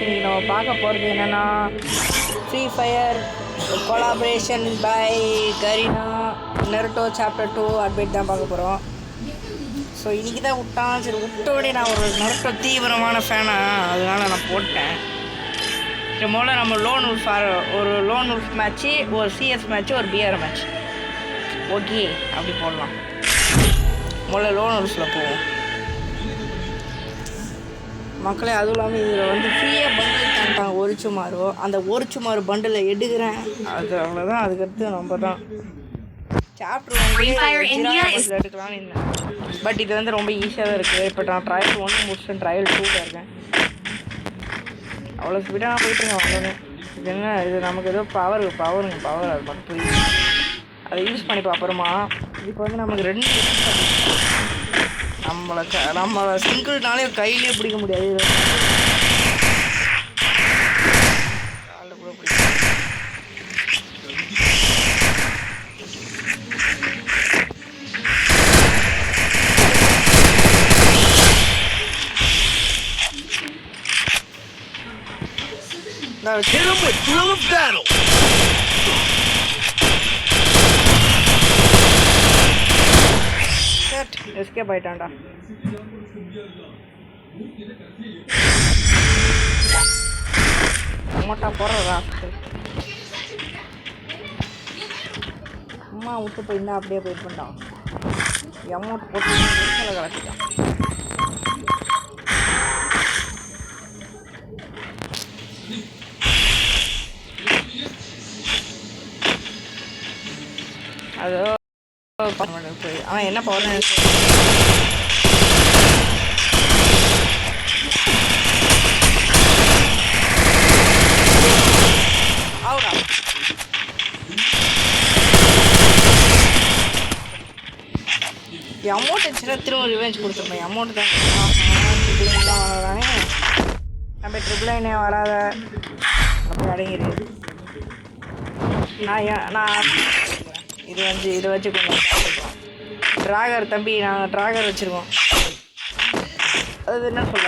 இன்றைக்கி நம்ம பார்க்க போகிறது என்னென்னா ஃப்ரீ ஃபயர் கொலாபரேஷன் பை கரீனா நருட்டோ சாப்டர் 2 அப்டேட் தான் பார்க்க போகிறோம். ஸோ இன்றைக்கி தான் விட்டான். சரி விட்டோடனே நான் ஒரு நருட்டோ தீவிரமான ஃபேனாக அதனால் நான் போட்டேன். முதல்ல நம்ம ஒரு லோன் உல்ஃப் மேட்ச்சு, ஒரு சிஎஸ் மேட்ச்சு, ஒரு பிஆர் மேட்ச். ஓகே அப்படி போடலாம். முதல்ல லோன் உல்ஃபில் போவோம் மக்களே. அதுவும் இல்லாமல் இதில் வந்து ஃப்ரீயாக பண்டில் தந்துட்டாங்க. ஒரு சுமாரோ அந்த ஒரு சுமார் பண்டில் எடுக்கிறேன். அது அவ்வளோதான். அதுக்கடுத்து நம்ம தான் சாப்டர் 1 எடுக்கலான்னு இருந்தேன். பட் இது வந்து ரொம்ப ஈஸியாக தான் இருக்குது. இப்போ நான் ட்ரையல் 1 முடிச்சுட்டேன், ட்ரையல் 2 இருக்கேன். அவ்வளோ ஸ்பீடாக நான் போயிட்டுருக்கேன் வந்தோன்னே. இது என்ன இது நமக்கு ஏதோ பவர் அது மட்டும் போய் அதை யூஸ் பண்ணி பார்ப்போமா. இப்போ வந்து நமக்கு 2 நம்மளை சிங்கிள்னாலே கையிலே பிடிக்க முடியாது. காலில் கூட பிடிக்கும். Hit him with thrill of battle. Set. Escape ஆயிட்டான்டா. மொட்டா போறடா. அம்மா விட்டு போயிருந்தா அப்படியே போயிட்டு பண்ணான். அமௌண்ட் போட்டு கலக்கிட்டான். அது அவன் என்ன பவர் அமௌண்ட் வச்சுன்னா திரும்ப ரிவெஞ்ச் கொடுத்துருப்பேன். அமௌண்ட் தான் வராங்க. நம்ம ட்ரிபிள் நைனே வராத அப்படி அடங்கிடுது. நான் இதை வச்சு கொஞ்சம் ட்ராகர் தம்பி, நாங்கள் ட்ராகர் வச்சுருக்கோம். அது என்ன சொல்ல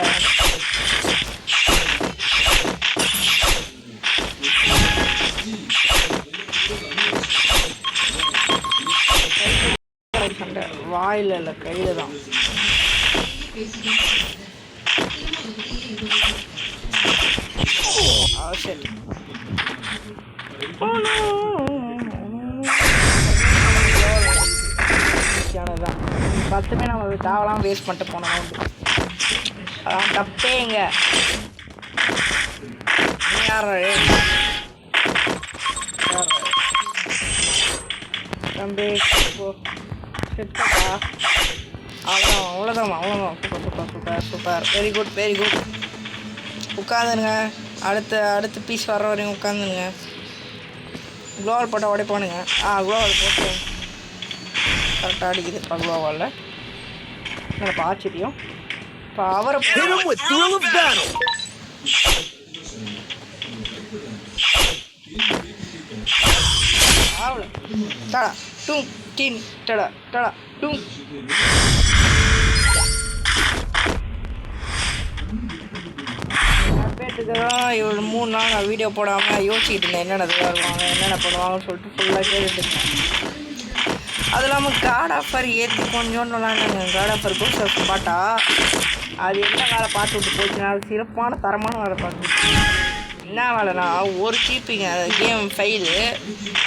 சண்டை வாயில் இல்லை கையில் தான். சரி தான் 10 நம்ம தேவலாம் வேஸ்ட் பண்ணிட்டு போனோம். அதான் தப்பேங்க. யார் தம்பி செட்டா? அவ்வளோதான். சூப்பர். Very good. உட்காந்துருங்க. அடுத்த பீஸ் வர்ற வரைக்கும் உட்காந்துருங்க. குளோவால் போட்டால் உடைப்பானுங்க. குளோவால் போட்டு கரெக்டாக அடிக்குது. இப்போ குளோவாலில் எனக்கு ஆச்சரியம். இப்போ அவரை அவ்வளோ டடா டூம் டீன் டடா டூம். பேட்டுக்கு தான் இவ்வளோ 3 நாள் நான் வீடியோ போடாமல் யோசிச்சுட்டு இருந்தேன். என்னென்ன பண்ணுவாங்கன்னு சொல்லிட்டு ஃபுல்லாக கேட்டுருந்தேன். அது இல்லாமல் காட் ஆஃபர் ஏற்றி கொஞ்சோன்னு விளாண்டுங்க. காட் ஆஃபர் புக்ஸ் பாட்டா அது என்ன வேலை பார்த்து விட்டு போச்சுன்னா அது சிறப்பான தரமான வேலை பார்த்து. என்ன வேலைனா ஒரு கீப்பிங்க கேம் ஃபைலு.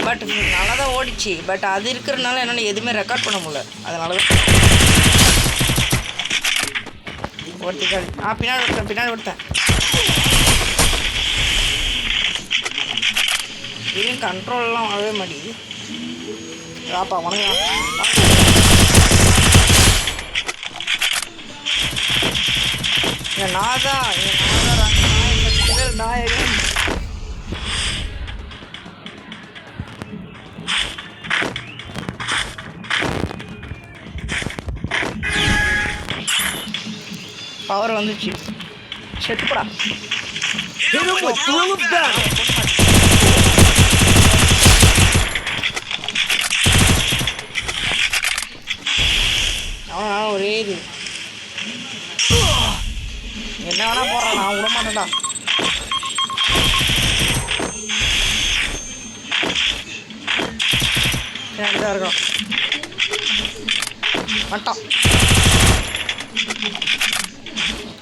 பட் நல்லா தான் ஓடிச்சு. பட் அது இருக்கிறதுனால என்னால் எதுவுமே ரெக்கார்ட் பண்ண முடியல. அதனால தான் ஒருத்திக்கால் பின்னாடி ஒருத்தன் இதையும் கண்ட்ரோல்லாம் வரவே மாட்டேங்குது. ராப்பா வணக்கம். நாயகன் பவர் வந்துச்சு. செத்துப்படா. ஒரே இது என்ன வேணா போடுறான். நான் விட மாட்டேன்டா. பின்னாடி தான் இருக்கோம். வந்துட்டான்.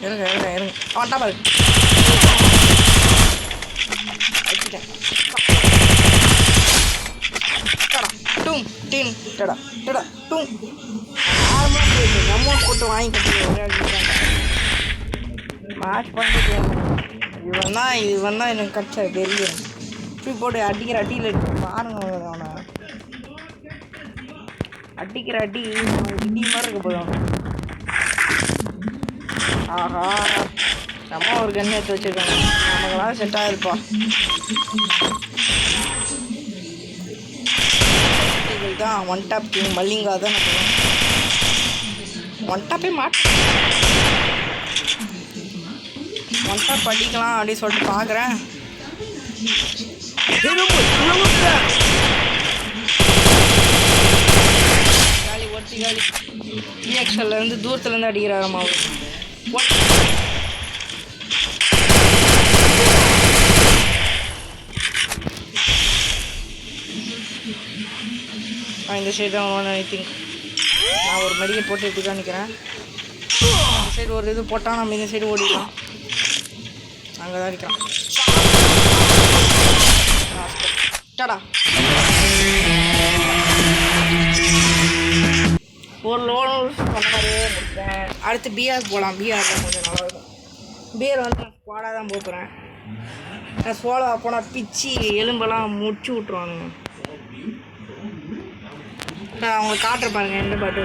இருங்க வந்துட்டா பாரு. வச்சுட்டேன். டூம் டீன் டடா டடா டூம். அமௌண்ட் போட்டு வாங்கிக்கிட்டு மேட்ச் பண்ணிட்டு இவன் தான் எனக்கு கட்ச பெரிய இப்படி போட்டு அடிக்கிற அடியில் பாருங்க. அவனை அடிக்கிற அடி இடி மாதிரி இருக்க போதும். ஆஹா நம்ம ஒரு கண்ணை எடுத்து வச்சுருக்காங்க. நமக்கெல்லாம் செட் ஆகிருப்பா. தான் ஒன் டாப் கிங் மல்லிங்கா தான் ஒன் டாப்பே மாட்டேன். ஒன் டாப் அடிக்கலாம் அப்படின்னு சொல்லிட்டு பார்க்குறேன். காலி ஒட்டி காலி இஎக்ஸ்எல்லேருந்து தூரத்துலேருந்து அடிக்கிறாரம்மா அவர். இந்த சைடு தான் ஒன்று. ஐ திங்க் நான் ஒரு மெடிக்கல் போட்டு எப்படி தான் நிற்கிறேன். இந்த சைடு ஒரு இது போட்டால் நம்ம இந்த சைடு ஓடிக்கலாம். அங்கே தான் இருக்கிறான். டடா ஒரு லோன் பண்ண மாதிரியே முடிப்பேன். அடுத்து பிஆர் போகலாம். பிஆர் தான் கொஞ்சம் நல்லாயிருக்கும். பிஆர் வந்து நான் ஸ்குவாடாக தான் போகிறேன். நான் சோலோ போனால் பிச்சு எலும்பெல்லாம் முடிச்சு விட்ருவானுங்க. நான் அவங்களுக்கு காட்டுற பாருங்க எந்த பாட்டு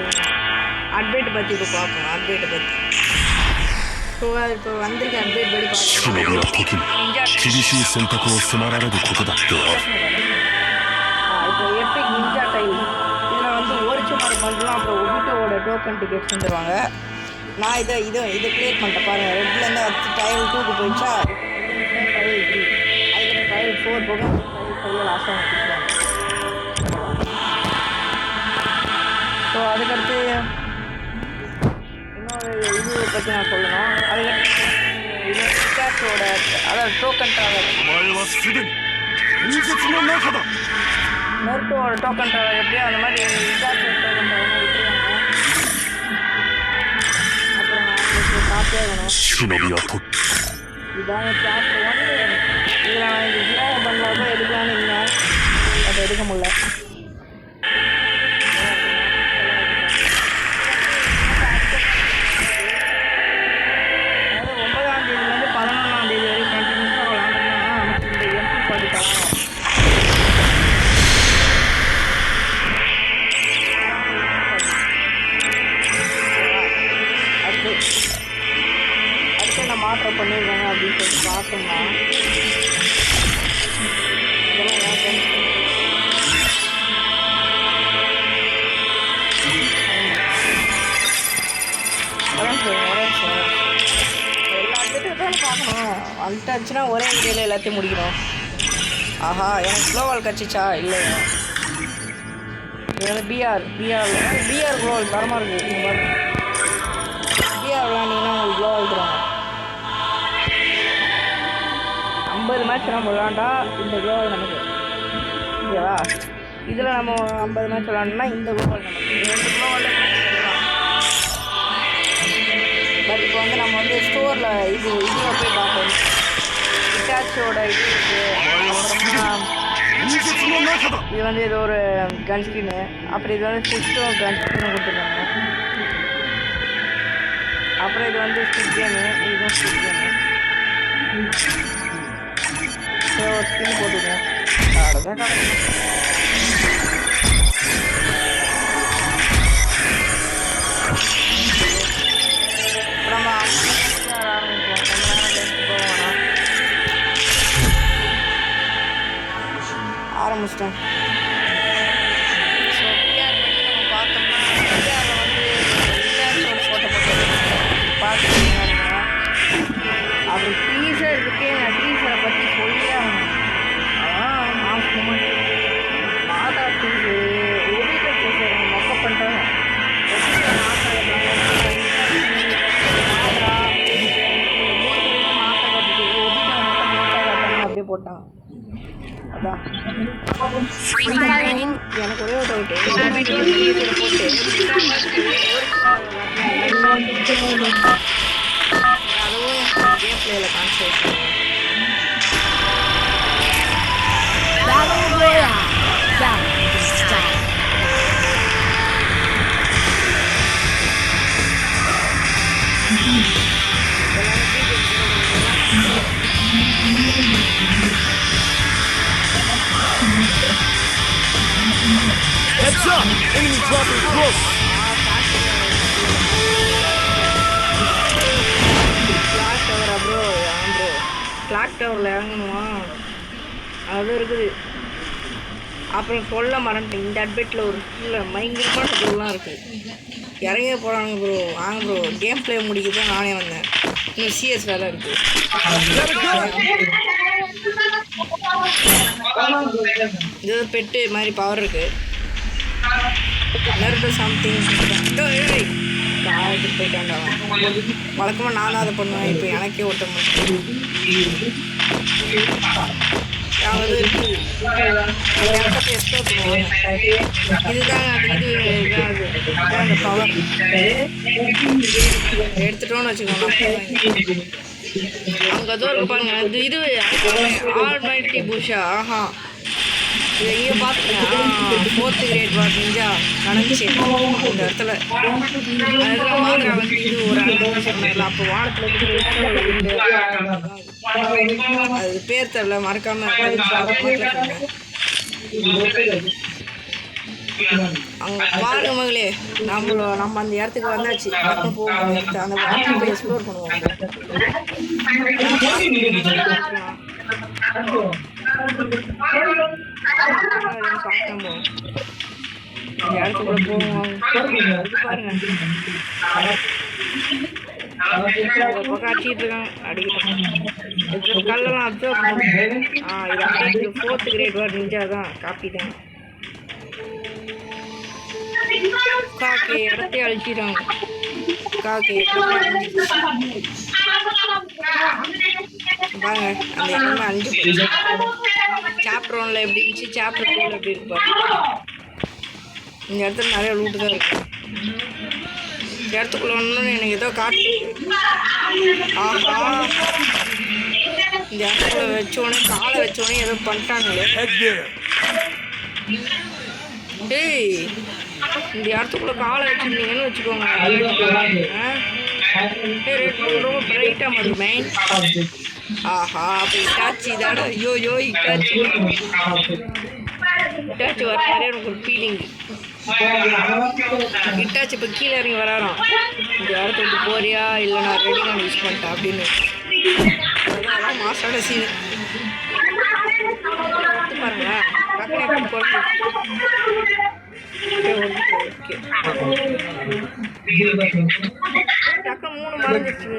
அப்டேட்டை பற்றி இப்போ பார்ப்போம். அப்டேட்டை பற்றி ஸோ இப்போ வந்திருக்க அப்டேட் படி பார்க்கலாம். இப்போ எபிக் நிஞ்சா டைல் இதில் வந்து ஒரிஜினல் பண்ணலாம். அப்புறம் ஒபிட்டோவோட டோக்கன் டிக்கெட் செஞ்சுருவாங்க. நான் இதை கிரியேட் பண்ணிட்டேன் பாருங்கள். ரெட்லேருந்து டைல் 2க்கு போயிடுச்சா. டைல் 3 அதுக்கு டைல் 4 போக டைல் 5 லாஸ்ட்டாக கொடுத்துருவாங்க. ஸோ அதுக்கடுத்து இன்னொரு இது பற்றி நான் சொல்லணும். அதுக்கடுத்து இது பிகாஸோட அதாவது டோக்கன் ட்ராவல் நெருட்டோட டோக்கன் ட்ராவல் எப்படியோ அந்த மாதிரி பிகாஸோட டோக்கன் ட்ராவல் விட்டுருவாங்க. அப்புறம் அவங்களுக்கு காப்பே வேணும். இதாங்க சாப்டர் 1. இதில் நான் இது ஜிராக பண்ணலாம் தான் எடுக்கலான்னு இருந்தேன். அதை எடுக்க முடியல. மாற்றம் பண்ணியிருக்காங்க அப்படின்னு சொல்லிட்டு பார்த்தோம்னா எல்லாத்துக்கும் தான் பார்க்கணும். வந்துட்டாச்சுன்னா ஒரே வீடியோவில் எல்லாத்தையும் முடிக்கணும். ஆஹா எனக்கு குளோவால் கிடச்சிச்சா இல்லையா. இது வந்து பிஆர் குளோவால் தரமாக இருக்குது. இந்த மாதிரி பிஆர் விளாண்டிங்கன்னா உங்களுக்கு குளோவால் தருவாங்க. 50 மேட்ச் நம்ம விளாண்டா இந்த குளோவால் நமக்கு ஓகேவா. இதில் நம்ம 50 மேட்ச் விளாண்டோம்னா இந்த குளோவால் நமக்கு 2 குளோவால். பட் இப்போ வந்து நம்ம வந்து ஸ்டோரில் இதில் போய் பார்ப்போம். இட்டாச்சோட இது இது வந்து ஏதோ ஒரு கன் ஸ்கின்னு. அப்புறம் இது வந்து சிஸ்டம் கன் ஸ்கின்னு கொடுத்துருக்காங்க. அப்புறம் இது வந்து ஸ்கிட் கேமு. இதுவும் ஸ்கிட் கேமு. ஒரு ஸ்கின் போட்டுருக்கோம். நம்ம ஆரம்பிப்போம். போவோம்னா ஆரம்பிச்சிட்டோம். ஸோ பிஆர் பற்றி நம்ம பார்த்தோம்னா பிஆரில் வந்து இட்டாச்சோட ஃபோட்டோ போட்டு பார்த்துருக்கீங்க. அப்புறம் டீசர் இருக்கே. நான் டீசரை பற்றி சொல்லியே ஆகணும். அதான் மாஸ் மூமெண்ட் மாதா டீசர் ஒபிட்டோ டீசர் மொக்க பண்ணுறாங்க. ஒபிட்டோ போட்டான். அதான் எனக்கு ஒரே ஒரு டவுட்டு, போட்டு அதுவும் கேம் பிளேல concentrate Heads up! Enemy dropping close! Clock டவரில் இறங்கணுமா? அது இருக்குது. அப்புறம் சொல்ல மறந்துட்டேன், இந்த அட்பெட்டில் ஒரு பயங்கரமான பொருள்லாம் இருக்குது. இறங்க போகிறாங்க ப்ரோ. வாங்க ப்ரோ, கேம் பிளே முடிக்க தான் நானே வந்தேன். இன்னும் சிஎஸ் வேலை இருக்குது. இது பெட்டு மாதிரி பவர் இருக்குது. நருட்டோ சம்திங் காலேஜுக்கு போயிட்டாண்டா. வழக்கமாக நான் தான் அதை பண்ணுவேன். இப்போ எனக்கே ஓட்ட முடியும். இதுதான் அந்த பவர் எடுத்துட்டோன்னு வச்சுக்கோங்க. அங்கே ஏதோ இருக்கு பாருங்க. இது ஆல்மைட்டி புஷா. ஆஹா, இது எங்கேயோ பார்த்துட்டேன். 4th கிரேட் வார் நிஞ்சா நடந்துச்சு இந்த இடத்துல. அதெல்லாம் மாதிரி வந்து இது ஒரு சொன்னார்ல, அப்போ வானத்தில் அது பேர் தெரில, மறக்காம அங்கே பாருங்க மகளே. நம்ம அந்த இடத்துக்கு வந்தாச்சு. போவோம், அந்த இடத்துல போய் எக்ஸ்ப்ளோர் பண்ணுவோம். இடத்துக்குள்ள போவோம். பாருங்க காட்சிட்டு இருக்காங்க. அடிக்கிட்டு கல்லெல்லாம் அப்சர்வ் பண்ணுங்க. இது அப்படியே 4th கிரேட் வார் நிஞ்சா தான் காப்பி தான். காக்கை இடத்தையே அழிச்சிட்டாங்க. காக்கை பாருங்க, அந்த இடமே அழிஞ்சு போச்சு. சாப்டர் 1ல் எப்படி இருந்துச்சு, சாப்டர் 2ல் எப்படி இருக்கு. இந்த இடத்துல நிறைய லூட்டு தான் இருக்கு. இந்த இடத்துக்குள்ள ஒன்று எனக்கு ஏதோ காட்டு. ஆஹா, இந்த இடத்துல வச்சோடனே காலை வச்சோடனே ஏதோ பண்ணிட்டாங்களே. ஏய், இந்த இடத்துக்குள்ள காலை வச்சுருந்தீங்கன்னு வச்சுக்கோங்க. ரொம்ப பிரைட்டாக மாதிரி மெயின். ஆஹா, அப்போ இட்டாச்சி தானே. ஐயோ இட்டாச்சி வர மாதிரி எனக்கு ஒரு ஃபீலிங். இட்டாச்சி இப்போ கீழே இறங்கி வராராம். இந்த இடத்த விட்டு போறியா இல்லை நான் ரெடி நான் யூஸ் பண்ணிட்டேன் அப்படின்னு. அதான் மாசான சீனு பாருங்களேன். டக்கு 3 மறைஞ்சிச்சு.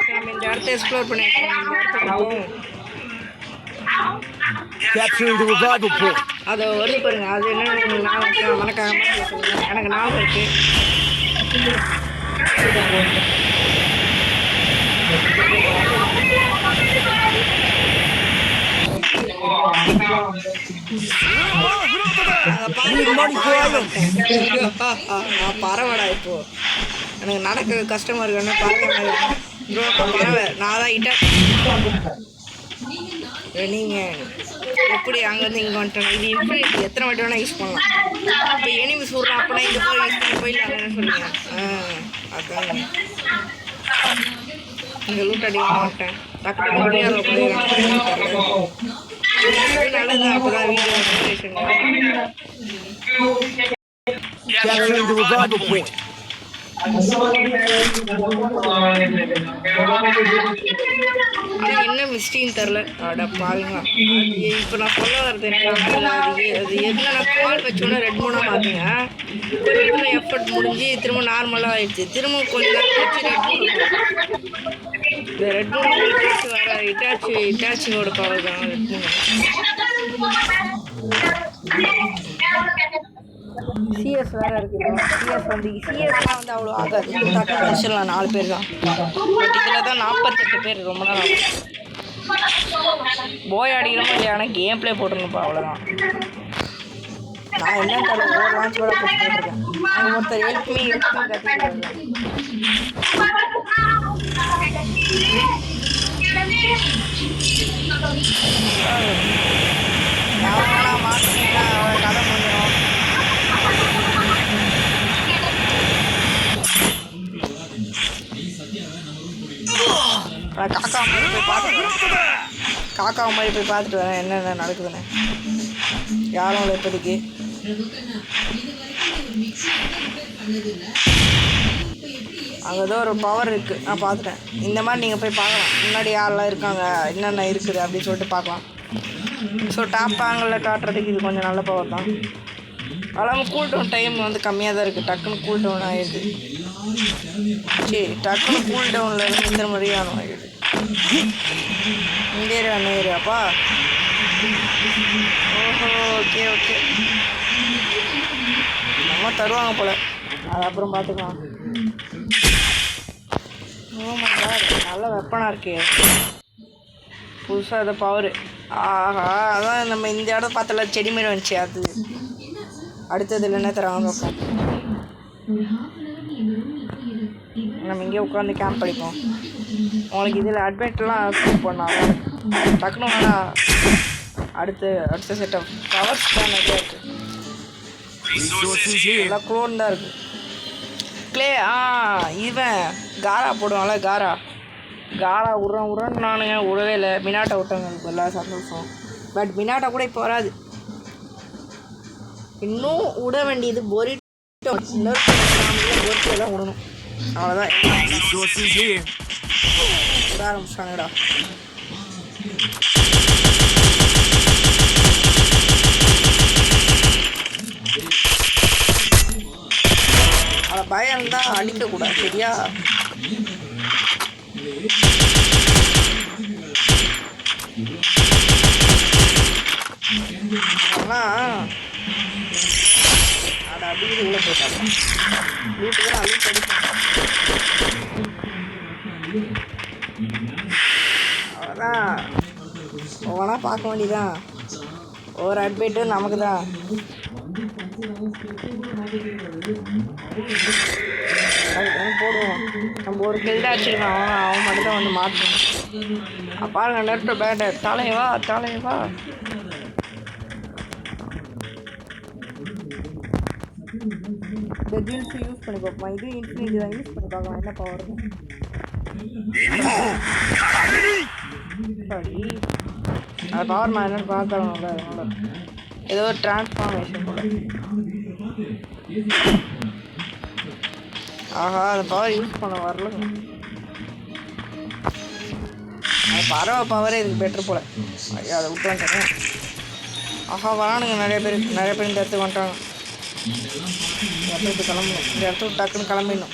நம்ம இந்த இடத்த எக்ஸ்ப்ளோர் பண்ணிருக்கோம். அதை வருது பாருங்க. அது என்ன மறக்காம எனக்கு ஞாபகம் இருக்கு. பறவைடா. இப்போ எனக்கு நடக்க கஷ்டமா இருக்கு. பறவை நான் தான் இட்டா. நீங்கள் எப்படி அங்கேருந்து இங்கே வந்துட்டோம். இது இன்ஃபினிட்டி எத்தனை வாட்டி வேணால் யூஸ் பண்ணலாம். இப்போ எனிமி சொல்கிறோம் அப்படின்னா இந்த மாதிரி யூஸ் பண்ணி போயிடலாம்னு சொல்லுங்க. அதான் இங்கே லூட் அடிக்க மாட்டேன். டக்கு முடியாத நல்லது. அப்போ தான் வீடியோ ஆனால் என்ன மிஸ்டேக்னு தெரில. அட பாருங்க, இப்போ நான் சொல்ல வர்றது என்ன, அது என்ன நான் கால் வச்சோன்னா ரெட் மூணாக மாற்றுங்க. கொஞ்சம் எஃபர்ட் முடிஞ்சு திரும்ப நார்மலாக ஆகிடுச்சு. திரும்ப கொஞ்சம் நேரம் வச்சு இந்த ரெட் மூணு வர இட்டாச்சியோட பவர் தான் ரெட் மூணு. சிஎஸ் வேறு இருக்குது. சிஎஸ்லாம் வந்து அவ்வளோ ஆகாது, டக்கு முடிச்சிடலாம் 4 பேர் தான். பட் இதில் தான் 48 பேர், ரொம்ப நாள் ஆகும். போய் அடிக்கிறோமோ இல்லையா, ஆனால் கேம் ப்ளே போட்டுருங்கப்பா, அவ்வளோதான். நான் என்னன்னு தெரியல, ஒரு லான்ச் கூட போட்டுருக்கேன். அங்கே ஒருத்தர் ஹெல்ப்மி கற்றுக்கிறாங்க. நான் மாற்றினா அவளை கதை முடியும். காக்கா மாதிரி போய் பார்த்துட்டு வரேன் என்னென்ன நடக்குதுன்னு. யாரும் இல்லை இப்போதைக்கு. அங்கே ஏதோ ஒரு பவர் இருக்குது, நான் பார்த்துட்டேன். இந்த மாதிரி நீங்கள் போய் பார்க்கலாம், முன்னாடி யாரெல்லாம் இருக்காங்க, என்னென்ன இருக்குது அப்படின்னு சொல்லிட்டு பார்க்கலாம். ஸோ டாப் ஆங்கிளில் காட்டுறதுக்கு இது கொஞ்சம் நல்ல பவர் தான். அல்லாமல் கூல் டவுன் டைம் வந்து கம்மியாக தான் இருக்குது. டக்குன்னு கூல் டவுன் ஆகிடுது. சரி, டக்குன்னு கூல் டவுனில் இருந்து இந்த மாதிரியான ஆகிடுது. இந்த ஏரியாப்பா. ஓஹோ, ஓகே ஓகே. நம்ம தருவாங்க போல், அது அப்புறம் பார்த்துக்கலாம். ஓமா சார், நல்ல வெப்பனாக இருக்கே. புதுசாக அதை பவரு. ஆஹா, அதான் நம்ம இந்த இடம் பார்த்தல செடி மாரி வந்துச்சு. அது அடுத்ததில் என்ன தராங்க பார்ப்போம். நம்ம இங்கே உட்காந்து கேம்ப் படிப்போம். உங்களுக்கு இதில் அட்வென்ட்லாம் ப்ரூவ் பண்ணாங்க டக்குனு வேணா. அடுத்த செட் ஆஃப் பவர்ஸ் தான் நிறையா இருக்குது. எல்லாம் க்ளோன் தான் இருக்குது. க்ளே இவன் காரா போடுவான்ல, காரா உரன்னு நானுங்க விடவே இல்லை. மினாட்டை விட்டாங்க, எல்லா சந்தோஷம். பட் மினாட்டா கூட இப்போ வராது. இன்னும் விட வேண்டியது பொரிட்டோ தான் விடணும். அவ்வளோதான், விட ஆரம்பிச்சாங்கடா. அதை பயம்தான் அடிக்கக்கூடாது, சரியா? ஆனால் அதை அப்படியே உள்ள போயிட்டாங்க. வீட்டுக்கு தான் அழுத்து அடிப்பாங்க. அவ்வளோதான், ஒவ்வொன்றா பார்க்க வேண்டியதான். ஒரு அட்வைட்டு நமக்கு தான். போடுவோம். நம்ம ஒரு கெல்டாக வச்சுருக்கோம், அவன் மட்டும் தான் வந்து மாற்றணும். பாருங்க, நெட்டு பேட்டு தலைவா. இந்த ஜீன்ஸ் யூஸ் பண்ணி பார்ப்போம். இது இன்ஃபினிட்டி தான், யூஸ் பண்ணி பார்க்கலாம் என்ன பவர். சாரி, அது பவர் நான் என்னென்னு பார்க்கறோம்ல, அதனால ஏதோ ஒரு டிரான்ஸ்ஃபார்மேஷன் போல. ஆஹா, அந்த பவர் யூஸ் பண்ண வரல. அது பறவை பவரே இதுக்கு பெட்ரு போல். ஐயா, அதை விட்டுலாம் கேட்டேன். ஆஹா, வரானுங்க நிறைய பேர் இந்த இடத்துக்கு வந்துட்டாங்க. இந்த இடத்துக்கு கிளம்பணும். இந்த இடத்துக்கு டக்குன்னு கிளம்பிடணும்.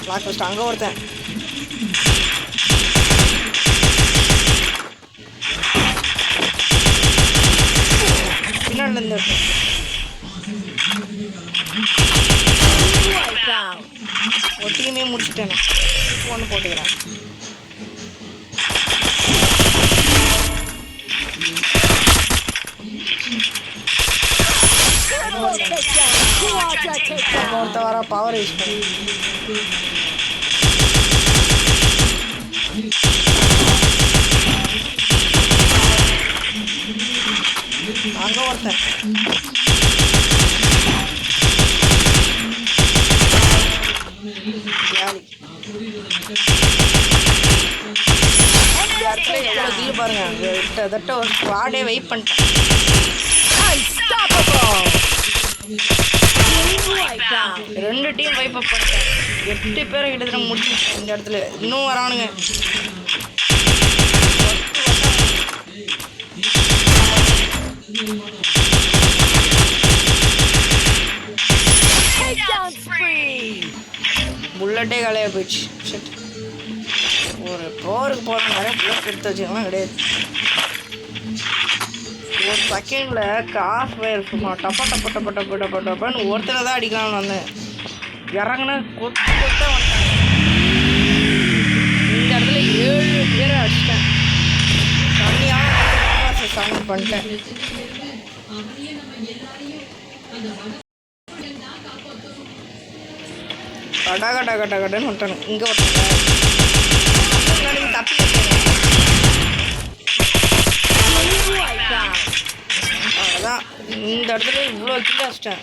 லாஸ்ட் அங்கே ஒருத்தன். பின்னாடி இருந்து ஒட்டியுமே முடிச்சுட்டேன். ஒன்று போட்டுக்கிறேன். ஒருத்த வர பவர் யூஸ் பண்ணி அங்கே ஒருத்தன். பாருங்க, கிட்டத்தட்ட ஒரு ஸ்குவாடே வெயிட் பண்ணிட்டேன். ரெண்டு டீம் வைப் அப் பண்ணிட்டேன். 8 பேரை கிட்டத்தட்ட முடிச்சுட்டேன். இந்த இடத்துல இன்னும் வரானுங்க. புல்லட்டே காலியாக போயிடுச்சு. ஷிட். ஒரு போருக்கு போகிற நிறைய புல்லட் எடுத்து வச்சுக்கலாம் கிடையாது. ஒரு செகண்டில் கிராஸ் ஃபயர் சும்மா டப்பன்னு ஒருத்தரை தான் அடிக்கலாம்னு வந்தேன். இறங்குனா கொத்து கொத்தாக வந்துட்டாங்க. இந்த இடத்துல 7 பேரை அடிச்சிட்டேன். கம்மியான சவுண்ட் பண்ணிட்டேன். கடன்னு வந்துட்டானு. இங்கே ஒருத்தாங்க தப்பி அவ்வளோதான். இந்த இடத்துல இவ்வளோ கீழே வச்சிட்டேன்.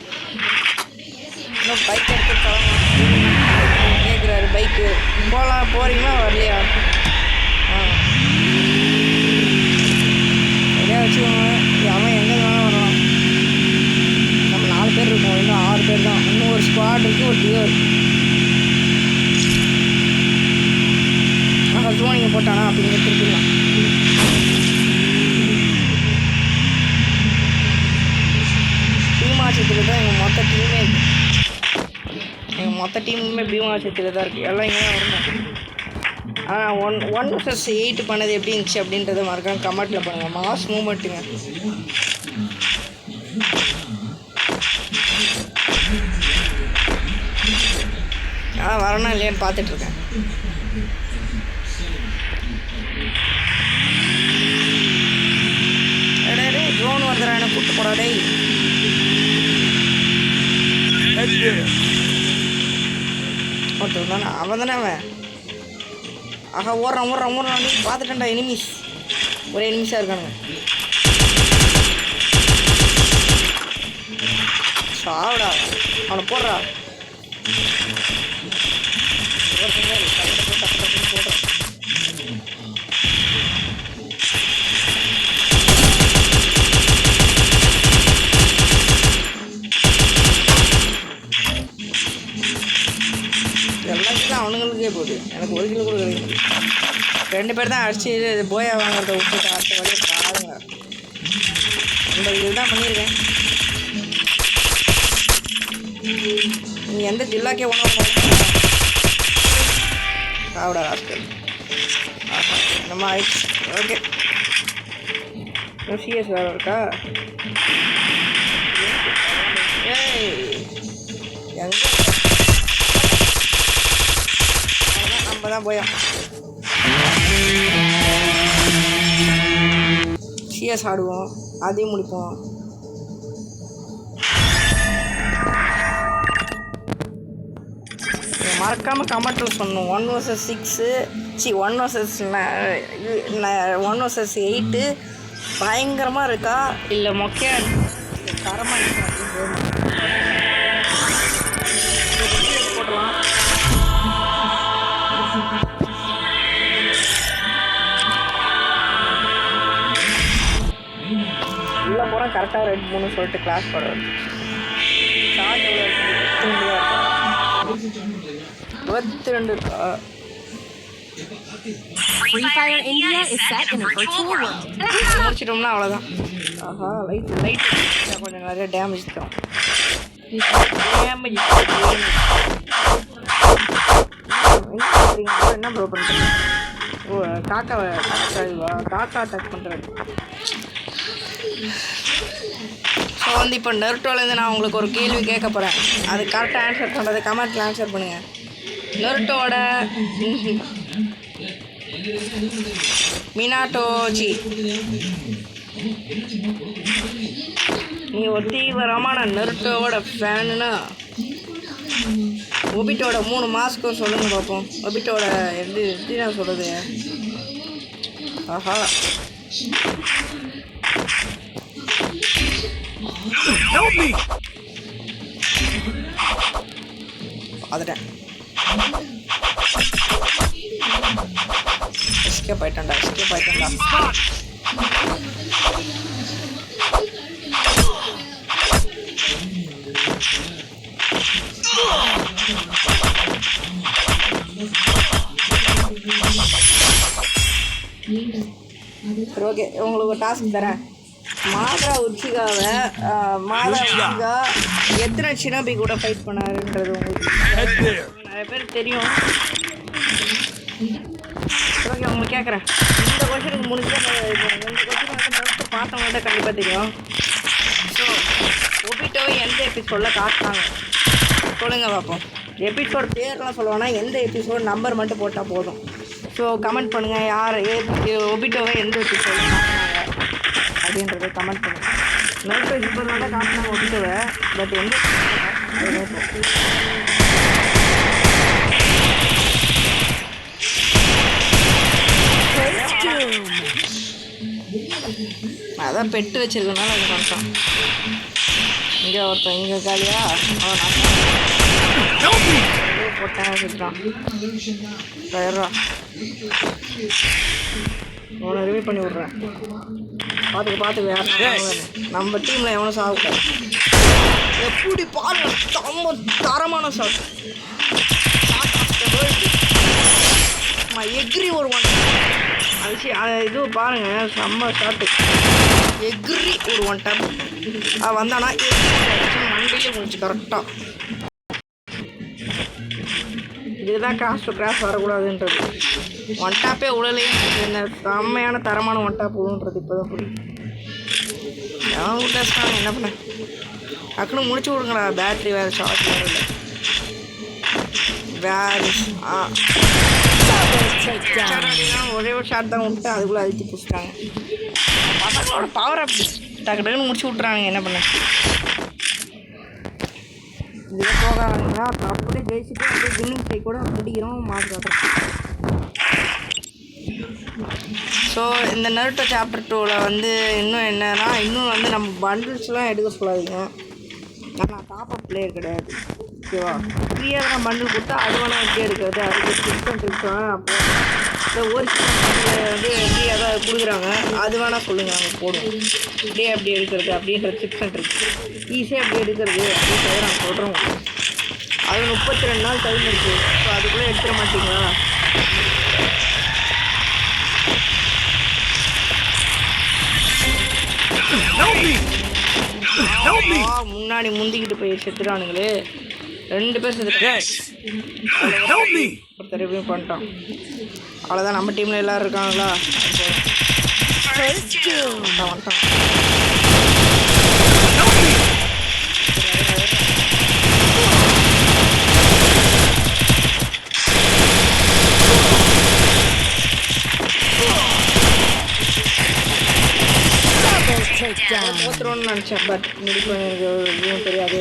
இன்னும் பைக் எடுத்து கேட்குறாரு. பைக்கு போகிறீங்களா வரலையா? நிறையா வச்சுக்கோங்க. அவன் எங்கே வேணால் வரலாம். நம்ம 4 பேர் இருக்கோம், இன்னும் 6 பேர் தான். இன்னும் ஒரு ஸ்குவாட் இருக்குது, ஒரு டியோ இருக்குது. ஜோனிங்க போட்டானா அப்படிங்கிற திருப்பிடலாம். பீமாசத்தில் தான் எங்கள் மொத்த டீமே இருக்குது. எங்கள் மொத்த டீமுமே பீமாசத்தில் தான் இருக்குது. எல்லாம் இங்கே தான் வரணும். ஆனால் 1 vs 8 பண்ணது எப்படி இருந்துச்சு அப்படின்றத மறக்காம கமெண்ட்டில் பண்ணுங்கள். மாஸ் மூமெண்ட்டுங்க. வரணும் இல்லையான்னு பார்த்துட்ருக்கேன். ட்ரோன் வந்துடுறா, எனக்கு கூப்பிட்டு போடாடே. ஒருத்தர் தானே அவன் தானே அவன். ஆஹா ஓடுறான் நீ பார்த்துட்டேன்டா. எனிமீஸ் ஒரே எனிமீஸாக இருக்கானுங்க. சாவிடா அவனை போடுறா. போடுறான். எல்லாத்துக்கும் அவனுங்களுக்கே போகுது. எனக்கு 1 கிலோ கூட கிடைக்கும். 2 பேர் தான் அடிச்சு போயா வாங்குறத விட்டு அடுத்த வழியை பாருங்க. இந்த இதுதான் பண்ணியிருக்கேன். நீ எந்த ஜில்லாக்கே உணவு சாவிடா ராஸ்கல். என்னம்மா ஆயிடுச்சு. ஓகே சிஎஸ் வேறு இருக்கா? எங்கே நம்ம தான் போயா. சிஎஸ் ஆடுவோம், அதையும் முடிப்போம். மறக்காமல் கமெண்ட்டில் சொன்னோம். 1 vs 6 1 vs 8 பயங்கரமாக இருக்கா இல்லை மொக்கையா தரமாக இருக்கா அப்படின்னு போடலாம். உள்ளே போகிறோம் கரெக்டாக 2-3 சொல்லிட்டு கிளாஸ் போடுறது. சார்ஜ் எவ்வளோ இருக்கு? 22 இருக்கா? Free Fire India is set in a virtual world. முடிச்சிட்டோம்னா அவ்வளோதான். ஆஹா லைட் கொஞ்சம் நிறைய டேமேஜ் தான். என்ன ப்ரோ பண்ணுறீங்க? ஓ காக்கா அட்டாக் பண்ணுறாரு. ஸோ வந்து இப்போ நெருட்டோலேருந்து நான் உங்களுக்கு ஒரு கேள்வி கேட்க போகிறேன். அது கரெக்டாக ஆன்சர் பண்ணுறது கமெண்ட்டில் ஆன்சர் பண்ணுங்கள். நெருட்டோட மினாட்டோஜி நீ ஒரு தீவிரமான நெருட்டோட ஃபேனுன்னா ஒபிட்டோட 3 மாஸ்க்கும் சொல்லுங்க பார்ப்போம். ஒபிட்டோட எப்படி நான் சொல்கிறது? ஆஹா பார்த்துட்டேன். எஸ்கேப் ஆயிட்டேன்டா. சரி ஓகே, உங்களுக்கு ஒரு டாஸ்க் தரேன். மாதா உச்சிகாவை எத்தனை சினபி கூட ஃபைட் பண்ணாருன்றது உங்களுக்கு Head there. நிறைய பேருக்கு தெரியும். ஓகே உங்களுக்கு கேட்குறேன், இந்த கொஸ்டினுக்கு முடிஞ்ச இந்த கொஸ்டின் வந்து நோட்டு பார்த்தவங்கள்ட்ட கண்டிப்பாக தெரியும். ஸோ ஒபிட்டோவை எந்த எபிசோடில் காட்டினாங்க சொல்லுங்கள் பார்ப்போம். எபிசோட் பேர்லாம் சொல்லுவாங்கன்னா எந்த எபிசோட் நம்பர் மட்டும் போட்டால் போதும். ஸோ கமெண்ட் பண்ணுங்கள், யார் ஒபிட்டோவை எந்த எபிசோடில் காட்டினாங்க அப்படின்றத கமெண்ட் பண்ணுங்கள். நோட்டு இப்போ தான் காட்டினாங்க ஒபிட்டோவை, பட் எந்த அதான் பெட்டு வச்சிருக்கனால அது பண்ணிட்டான். இங்கே ஒருத்தன் இங்கே காலியா அவன் போட்டேன் வச்சுட்டான். அவனை ரிவ்யூ பண்ணி விட்றேன். பார்த்துக்க யார் நம்ம டீமில் எவனும் சாப்பிட்டான். எப்படி பாருங்க, ரொம்ப தரமான ஷாட். எக்ரி ஒரு ஒன் இது பாருங்க, செம்ம ஷாட்டு. எக்ரி ஒரு ஒன் டைம் வந்தானா மண்டையே முடிச்சு கரெக்டாக. இதுதான் கிராஸ் டு கிராஸ் வரக்கூடாதுன்றது. ஒன் டாப்பே உடலையே என்ன செம்மையான தரமான ஒன் டாப் விடுன்றது இப்போ தான் புரியும். எவன் விட்டாச்சுனா என்ன பண்ண டக்குன்னு முடிச்சு விடுங்களா. பேட்ரி வேறு ஷார்ட் வேறு இல்லை. வேறு ஒரே ஒரு ஷார்ட் தான் விட்டு அதுக்குள்ளே அழிச்சு பிடிச்சிட்டாங்க. பசங்களோட பவர் அப்படி டக்கு டக்குன்னு முடிச்சு விட்றாங்க. என்ன பண்ண இதே போகாதீங்களா, அப்படியே ஜெயிச்சுட்டு அப்படியே வின்னிங் ஸ்ட்ரைக் கூட முடிக்கிறோம் மாற்றுறோம். ஸோ இந்த நருட்டோ சாப்டர் 2ல் வந்து இன்னும் என்னன்னா, இன்னும் வந்து நம்ம பண்டில்ஸ்லாம் எடுக்க சொல்லாதீங்க. நான் டாப்அப் பிளேயர் கிடையாது, ஓகேவா? ஃப்ரீயாக தான் பண்டில் கொடுத்தா அது வேணால் எப்படி எடுக்கிறது, அதுக்கு டிப்ஸ் அண்ட் ட்ரிக்ஸ் வேணால் அப்போ இந்த ஒரு வந்து ஃப்ரீயாக தான் கொடுக்குறாங்க, அது வேணால் சொல்லுங்கள், நாங்கள் போடுவோம். இப்படியே எப்படி எடுக்கிறது அப்படின்ற டிப்ஸ் அண்ட் ட்ரிக்ஸ் ஈஸியாக எப்படி எடுக்கிறது அப்படின்றத நாங்கள் சொல்கிறோம். அது 32 நாள் டைம் இருக்குது. ஸோ அதுக்குள்ளே எடுத்துட மாட்டீங்களா? முன்னாடி முந்திக்கிட்டு போய் செத்துறானுங்களே, 2 பேர் செத்துட்டாங்க. ஒருத்தர் எப்படியும் பண்ணிட்டான். அவ்வளோதான், நம்ம டீமில் எல்லோரும் இருக்காங்களா? வந்துட்டான். போத்துருவோன்னு நினச்சேன், பட் முடிப்பு எனக்கு எதுவும் தெரியாது.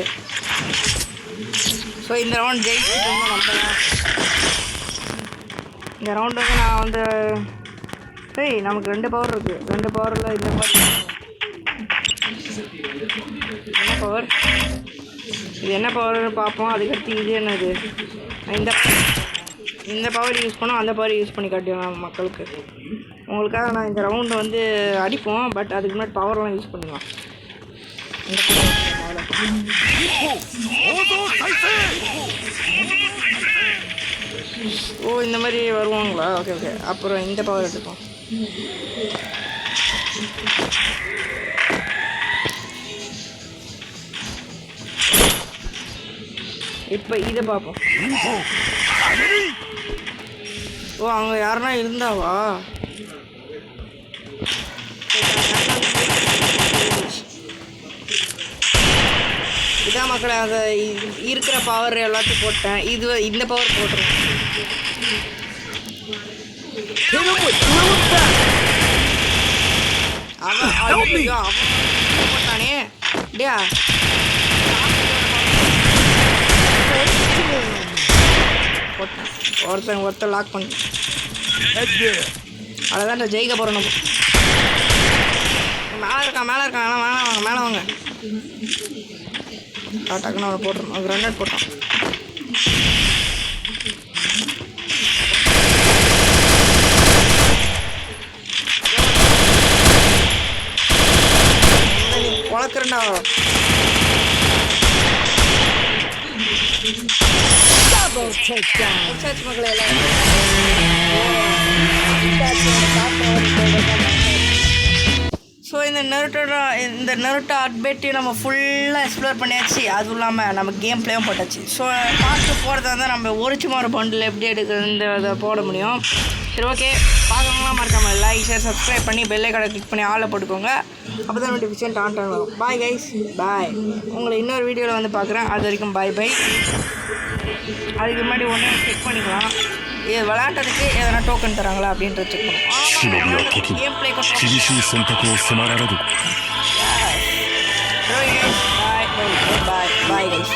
ஸோ இந்த ரவுண்ட் ஜெயிச்சுட்டு நம்பலாம். இந்த ரவுண்ட் வந்து நான் வந்து நமக்கு 2 பவர் இருக்குது. 2 பவரில் இந்த மாதிரி என்ன பவர், இது என்ன பவர்னு பார்ப்போம். அதுக்கடுத்து இது என்னது, இந்த பவர் யூஸ் பண்ணோம், அந்த பவர் யூஸ் பண்ணி காட்டிடுவோம் மக்களுக்கு. உங்களுக்காக நான் இந்த ரவுண்டு வந்து அடிப்போம், பட் அதுக்கு முன்னாடி பவர்லாம் யூஸ் பண்ணுவோம். ஓ இந்த மாதிரி வருவாங்களா? Okay okay. அப்புறம் இந்த பவர் எடுப்போம். இப்போ இதை பார்ப்போம். ஓ அவங்க யாருன்னா இருந்தாவா? இதான் மக்களை, அதை இருக்கிற பவர் எல்லாத்தையும் போட்டேன். இது இந்த பவர் போட்டுருவேன். அவன் போட்டானே டேயா. போட்டேன் ஒருத்தர் லாக் பண்ணி அவ்வளோதான் ஜெயிக்க போகிறோம். நம்ம மேலே இருக்கான் மேலே வாங்க. டக்குன்னு அவனை போட்டுருணும். ஒரு ரன் போட்டான். வளர்க்குறேன்டா. மக்களை எல்லாம் ஸோ ஸோ இந்த நெருட்டோ அப்டேட்டையும் நம்ம ஃபுல்லாக எக்ஸ்ப்ளோர் பண்ணியாச்சு. அதுவும் இல்லாமல் நம்ம கேம் பிளேயும் போட்டாச்சு. ஸோ பார்த்து போகிறதா இருந்தால் நம்ம ஒரிஜினல் பண்டில் எப்படி எடுக்கிறது இதை போட முடியும். சரி ஓகே, பார்க்கணும்னா மறக்காமல் லைக் ஷேர் சப்ஸ்கிரைப் பண்ணி பெல் ஐகானை கிளிக் பண்ணி ஆளை போட்டுக்கோங்க. அப்போ தான் நோட்டிஃபிகேஷன் ஆன் வரும். பாய் கைஸ், பாய். உங்களை இன்னொரு வீடியோவில் வந்து பார்க்குறேன். அது வரைக்கும் பாய் பாய். அதுக்கு முன்னாடி ஒன்று செக் பண்ணிக்கலாம், இது விளையாட்டுறதுக்கு எதனா டோக்கன் தராங்களா அப்படின்றத செக் பண்ணுவோம். கேம் பிளே பாய் பாய் பாய் கைஸ்.